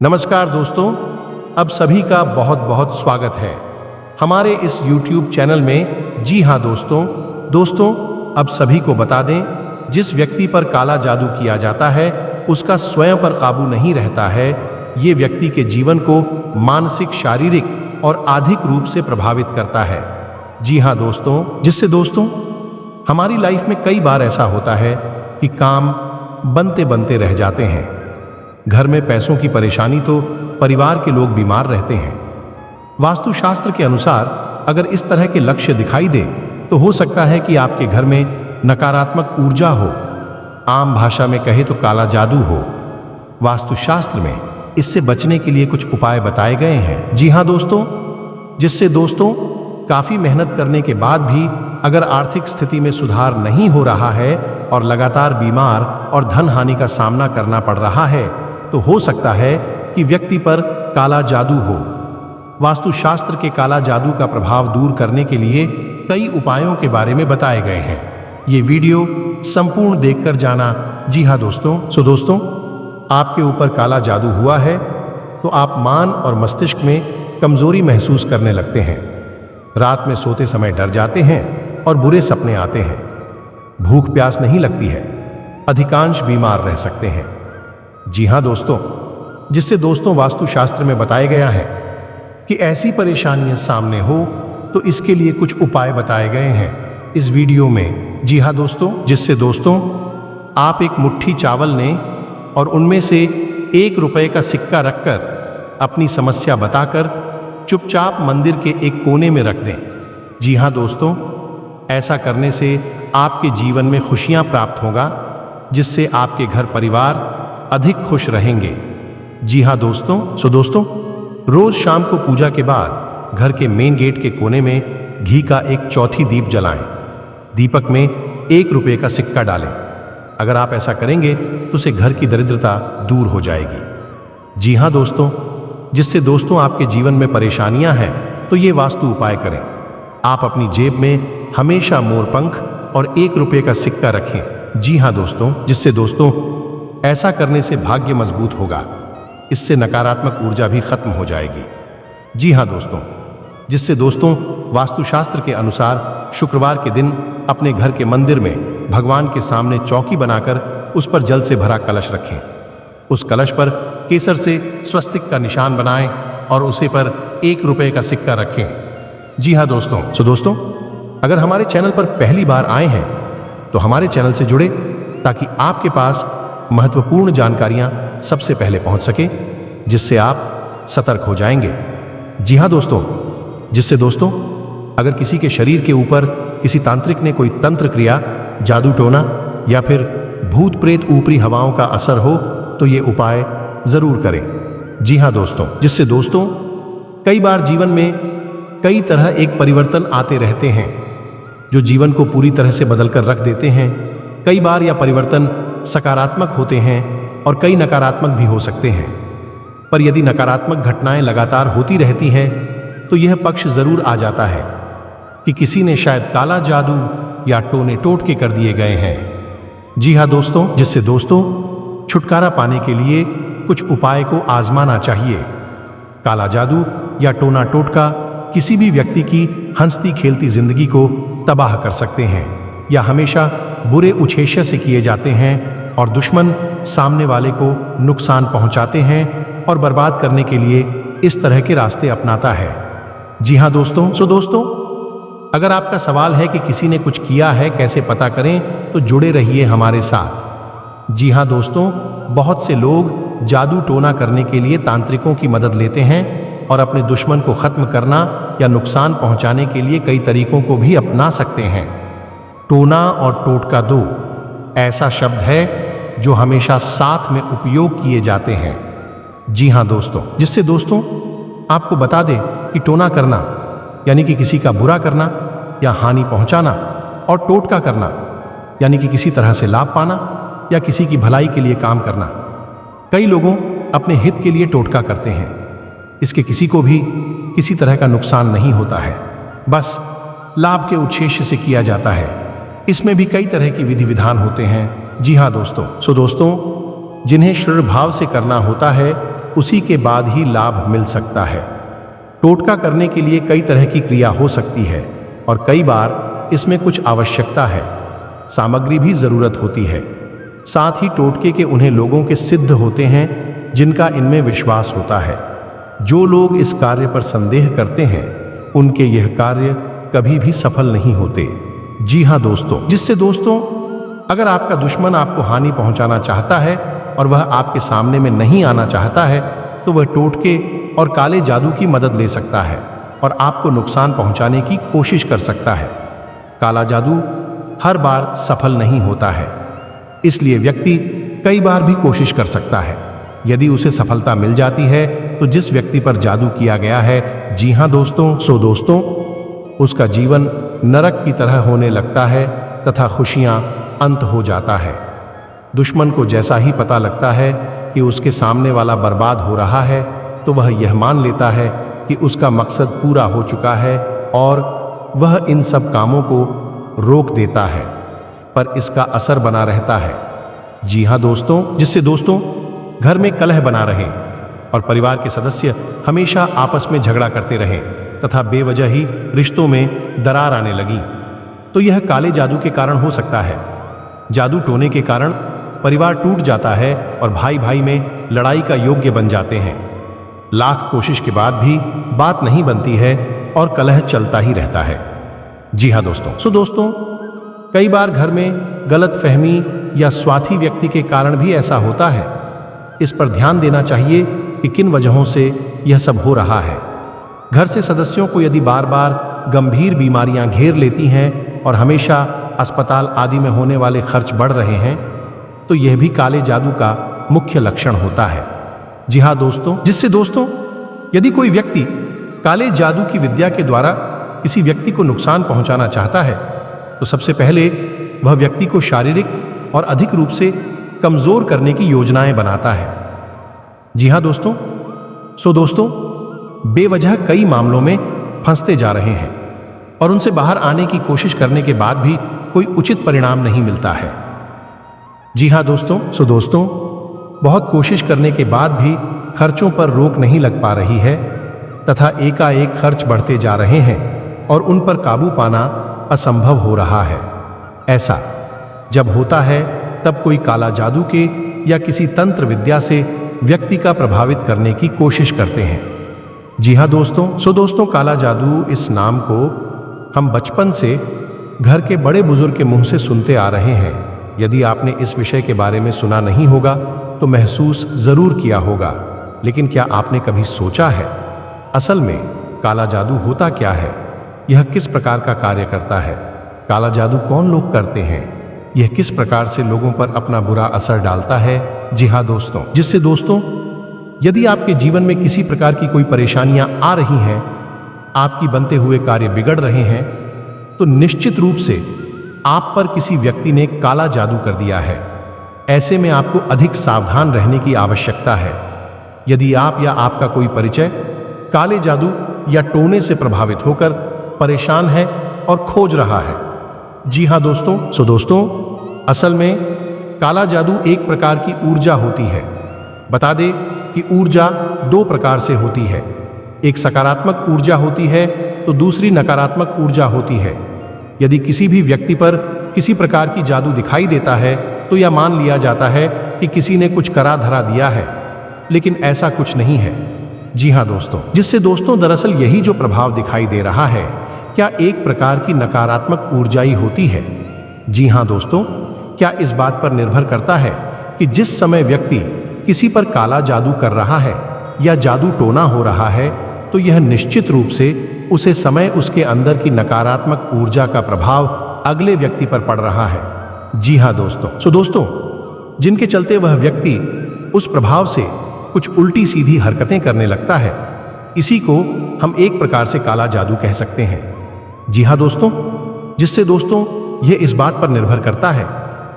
नमस्कार दोस्तों, अब सभी का बहुत बहुत स्वागत है हमारे इस YouTube चैनल में। जी हाँ दोस्तों, अब सभी को बता दें, जिस व्यक्ति पर काला जादू किया जाता है उसका स्वयं पर काबू नहीं रहता है। ये व्यक्ति के जीवन को मानसिक, शारीरिक और आर्थिक रूप से प्रभावित करता है। जी हाँ दोस्तों, हमारी लाइफ में कई बार ऐसा होता है कि काम बनते बनते रह जाते हैं। घर में पैसों की परेशानी तो परिवार के लोग बीमार रहते हैं। वास्तुशास्त्र के अनुसार अगर इस तरह के लक्ष्य दिखाई दे तो हो सकता है कि आपके घर में नकारात्मक ऊर्जा हो, आम भाषा में कहे तो काला जादू हो। वास्तुशास्त्र में इससे बचने के लिए कुछ उपाय बताए गए हैं। जी हाँ जिससे काफी मेहनत करने के बाद भी अगर आर्थिक स्थिति में सुधार नहीं हो रहा है और लगातार बीमार और धन हानि का सामना करना पड़ रहा है तो हो सकता है कि व्यक्ति पर काला जादू हो। वास्तुशास्त्र के काला जादू का प्रभाव दूर करने के लिए कई उपायों के बारे में बताए गए हैं। ये वीडियो संपूर्ण देखकर जाना। जी हाँ दोस्तों, आपके ऊपर काला जादू हुआ है तो आप मान और मस्तिष्क में कमजोरी महसूस करने लगते हैं। रात में सोते समय डर जाते हैं और बुरे सपने आते हैं। भूख प्यास नहीं लगती है। अधिकांश बीमार रह सकते हैं। जी हाँ जिससे वास्तुशास्त्र में बताया गया है कि ऐसी परेशानियां सामने हो तो इसके लिए कुछ उपाय बताए गए हैं इस वीडियो में। जी हाँ जिससे आप एक मुट्ठी चावल लें और उनमें से 1 रुपए का सिक्का रखकर अपनी समस्या बताकर चुपचाप मंदिर के एक कोने में रख दें। जी हाँ ऐसा करने से आपके जीवन में खुशियां प्राप्त होगा, जिससे आपके घर परिवार अधिक खुश रहेंगे। जी हाँ दोस्तों, रोज शाम को पूजा के बाद घर के मेन गेट के कोने में घी का एक चौथी दीप जलाएं। दीपक में 1 रुपए का सिक्का डालें। अगर आप ऐसा करेंगे तो उससे घर की दरिद्रता दूर हो जाएगी। जी हाँ जिससे आपके जीवन में परेशानियां हैं तो ये वास्तु उपाय करें। आप अपनी जेब में हमेशा मोरपंख और 1 रुपए का सिक्का रखें। जी हाँ जिससे ऐसा करने से भाग्य मजबूत होगा। इससे नकारात्मक ऊर्जा भी खत्म हो जाएगी। जी हाँ जिससे वास्तुशास्त्र के अनुसार शुक्रवार के दिन अपने घर के मंदिर में भगवान के सामने चौकी बनाकर उस पर जल से भरा कलश रखें। उस कलश पर केसर से स्वस्तिक का निशान बनाएं और उसे पर 1 रुपए का सिक्का रखें। जी हाँ दोस्तों, अगर हमारे चैनल पर पहली बार आए हैं तो हमारे चैनल से जुड़े ताकि आपके पास महत्वपूर्ण जानकारियां सबसे पहले पहुंच सके, जिससे आप सतर्क हो जाएंगे। जी हाँ जिससे अगर किसी के शरीर के ऊपर किसी तांत्रिक ने कोई तंत्र क्रिया, जादू टोना या फिर भूत प्रेत ऊपरी हवाओं का असर हो तो ये उपाय जरूर करें। जी हाँ जिससे कई बार जीवन में कई तरह एक परिवर्तन आते रहते हैं जो जीवन को पूरी तरह से बदलकर रख देते हैं। कई बार यह परिवर्तन सकारात्मक होते हैं और कई नकारात्मक भी हो सकते हैं। पर यदि नकारात्मक घटनाएं लगातार होती रहती हैं तो यह पक्ष जरूर आ जाता है कि किसी ने शायद काला जादू या टोने टोटके कर दिए गए हैं। जी हाँ जिससे छुटकारा पाने के लिए कुछ उपाय को आजमाना चाहिए। काला जादू या टोना टोटका किसी भी व्यक्ति की हंसती खेलती जिंदगी को तबाह कर सकते हैं या हमेशा बुरे उछेश्य से किए जाते हैं और दुश्मन सामने वाले को नुकसान पहुंचाते हैं और बर्बाद करने के लिए इस तरह के रास्ते अपनाता है। जी हाँ दोस्तों, अगर आपका सवाल है कि किसी ने कुछ किया है कैसे पता करें तो जुड़े रहिए हमारे साथ। जी हाँ बहुत से लोग जादू टोना करने के लिए तांत्रिकों की मदद लेते हैं और अपने दुश्मन को खत्म करना या नुकसान पहुंचाने के लिए कई तरीकों को भी अपना सकते हैं। टोना और टोटका 2 ऐसा शब्द है जो हमेशा साथ में उपयोग किए जाते हैं। जी हाँ जिससे आपको बता दें कि टोना करना यानी कि किसी का बुरा करना या हानि पहुंचाना, और टोटका करना यानी कि किसी तरह से लाभ पाना या किसी की भलाई के लिए काम करना। कई लोगों अपने हित के लिए टोटका करते हैं। इसके किसी को भी किसी तरह का नुकसान नहीं होता है, बस लाभ के उद्देश्य से किया जाता है। इसमें भी कई तरह की विधि विधान होते हैं। जी हाँ दोस्तों जिन्हें श्रद्धा भाव से करना होता है उसी के बाद ही लाभ मिल सकता है। टोटका करने के लिए कई तरह की क्रिया हो सकती है और कई बार इसमें कुछ आवश्यकता है, सामग्री भी जरूरत होती है। साथ ही टोटके के उन्हें लोगों के सिद्ध होते हैं जिनका इनमें विश्वास होता है। जो लोग इस कार्य पर संदेह करते हैं उनके यह कार्य कभी भी सफल नहीं होते। जी हाँ दोस्तों, अगर आपका दुश्मन आपको हानि पहुंचाना चाहता है और वह आपके सामने में नहीं आना चाहता है तो वह टोटके और काले जादू की मदद ले सकता है और आपको नुकसान पहुंचाने की कोशिश कर सकता है। काला जादू हर बार सफल नहीं होता है, इसलिए व्यक्ति कई बार भी कोशिश कर सकता है। यदि उसे सफलता मिल जाती है तो जिस व्यक्ति पर जादू किया गया है, जी हाँ दोस्तों, उसका जीवन नरक की तरह होने लगता है तथा खुशियां अंत हो जाता है। दुश्मन को जैसा ही पता लगता है कि उसके सामने वाला बर्बाद हो रहा है तो वह यह मान लेता है कि उसका मकसद पूरा हो चुका है और वह इन सब कामों को रोक देता है, पर इसका असर बना रहता है। जी हाँ दोस्तों, जिससे घर में कलह बना रहे और परिवार के सदस्य हमेशा आपस में झगड़ा करते रहें तथा बेवजह ही रिश्तों में दरार आने लगी, तो यह काले जादू के कारण हो सकता है। जादू टोने के कारण परिवार टूट जाता है और भाई भाई में लड़ाई का योग्य बन जाते हैं। लाख कोशिश के बाद भी बात नहीं बनती है और कलह चलता ही रहता है। जी हाँ दोस्तों, कई बार घर में गलत फहमी या स्वार्थी व्यक्ति के कारण भी ऐसा होता है। इस पर ध्यान देना चाहिए कि किन वजहों से यह सब हो रहा है। घर से सदस्यों को यदि बार बार गंभीर बीमारियां घेर लेती हैं और हमेशा अस्पताल आदि में होने वाले खर्च बढ़ रहे हैं तो यह भी काले जादू का मुख्य लक्षण होता है। जी हाँ दोस्तों, यदि कोई व्यक्ति काले जादू की विद्या के द्वारा किसी व्यक्ति को नुकसान पहुंचाना चाहता है तो सबसे पहले वह व्यक्ति को शारीरिक और अधिक रूप से कमजोर करने की योजनाएं बनाता है। जी हाँ दोस्तों, बेवजह कई मामलों में फंसते जा रहे हैं और उनसे बाहर आने की कोशिश करने के बाद भी कोई उचित परिणाम नहीं मिलता है। जी हाँ दोस्तों, बहुत कोशिश करने के बाद भी खर्चों पर रोक नहीं लग पा रही है तथा एकाएक खर्च बढ़ते जा रहे हैं और उन पर काबू पाना असंभव हो रहा है। ऐसा जब होता है तब कोई काला जादू के या किसी तंत्र विद्या से व्यक्ति का प्रभावित करने की कोशिश करते हैं। जी हाँ दोस्तों, काला जादू इस नाम को हम बचपन से घर के बड़े बुजुर्ग के मुंह से सुनते आ रहे हैं। यदि आपने इस विषय के बारे में सुना नहीं होगा तो महसूस जरूर किया होगा, लेकिन क्या आपने कभी सोचा है असल में काला जादू होता क्या है? यह किस प्रकार का कार्य करता है? काला जादू कौन लोग करते हैं? यह किस प्रकार से लोगों पर अपना बुरा असर डालता है? जी हाँ दोस्तों, यदि आपके जीवन में किसी प्रकार की कोई परेशानियां आ रही हैं, आपकी बनते हुए कार्य बिगड़ रहे हैं, तो निश्चित रूप से आप पर किसी व्यक्ति ने काला जादू कर दिया है। ऐसे में आपको अधिक सावधान रहने की आवश्यकता है। यदि आप या आपका कोई परिचय काले जादू या टोने से प्रभावित होकर परेशान है और खोज रहा है। जी हाँ दोस्तों, असल में काला जादू एक प्रकार की ऊर्जा होती है। बता दें कि ऊर्जा दो प्रकार से होती है, एक सकारात्मक ऊर्जा होती है तो दूसरी नकारात्मक ऊर्जा होती है। यदि किसी भी व्यक्ति पर किसी प्रकार की जादू दिखाई देता है तो यह मान लिया जाता है कि किसी ने कुछ करा धरा दिया है, लेकिन ऐसा कुछ नहीं है। जी हाँ दोस्तों, दरअसल यही जो प्रभाव दिखाई दे रहा है क्या एक प्रकार की नकारात्मक ऊर्जाई होती है? जी हाँ दोस्तों, क्या इस बात पर निर्भर करता है कि जिस समय व्यक्ति किसी पर काला जादू कर रहा है या जादू टोना हो रहा है तो यह निश्चित रूप से उसे समय उसके अंदर की नकारात्मक ऊर्जा का प्रभाव अगले व्यक्ति पर पड़ रहा है। जी हाँ दोस्तों, जिनके चलते वह व्यक्ति उस प्रभाव से कुछ उल्टी सीधी हरकतें करने लगता है, इसी को हम एक प्रकार से काला जादू कह सकते हैं। जी हाँ दोस्तों, जिससे यह इस बात पर निर्भर करता है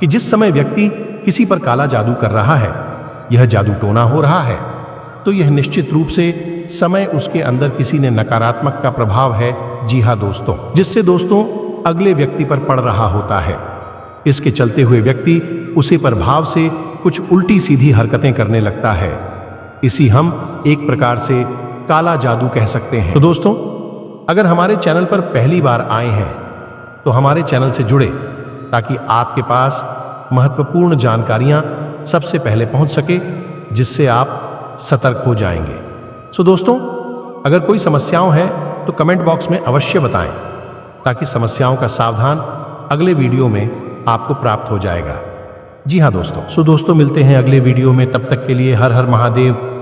कि जिस समय व्यक्ति किसी पर काला जादू कर रहा है, यह जादू टोना हो रहा है, तो यह निश्चित रूप से समय उसके अंदर किसी ने नकारात्मक का प्रभाव है। जी हाँ दोस्तों, जिससे अगले व्यक्ति पर पड़ रहा होता है। इसके चलते हुए व्यक्ति उसी प्रभाव से कुछ उल्टी सीधी हरकतें करने लगता है। इसी हम एक प्रकार से काला जादू कह सकते हैं। तो दोस्तों, अगर हमारे चैनल पर पहली बार आए हैं तो हमारे चैनल से जुड़े ताकि आपके पास महत्वपूर्ण जानकारियां सबसे पहले पहुंच सके, जिससे आप सतर्क हो जाएंगे। सो दोस्तों, अगर कोई समस्याओं है तो कमेंट बॉक्स में अवश्य बताएं, ताकि समस्याओं का सावधान अगले वीडियो में आपको प्राप्त हो जाएगा। जी हाँ दोस्तों, सो दोस्तों मिलते हैं अगले वीडियो में। तब तक के लिए हर हर महादेव।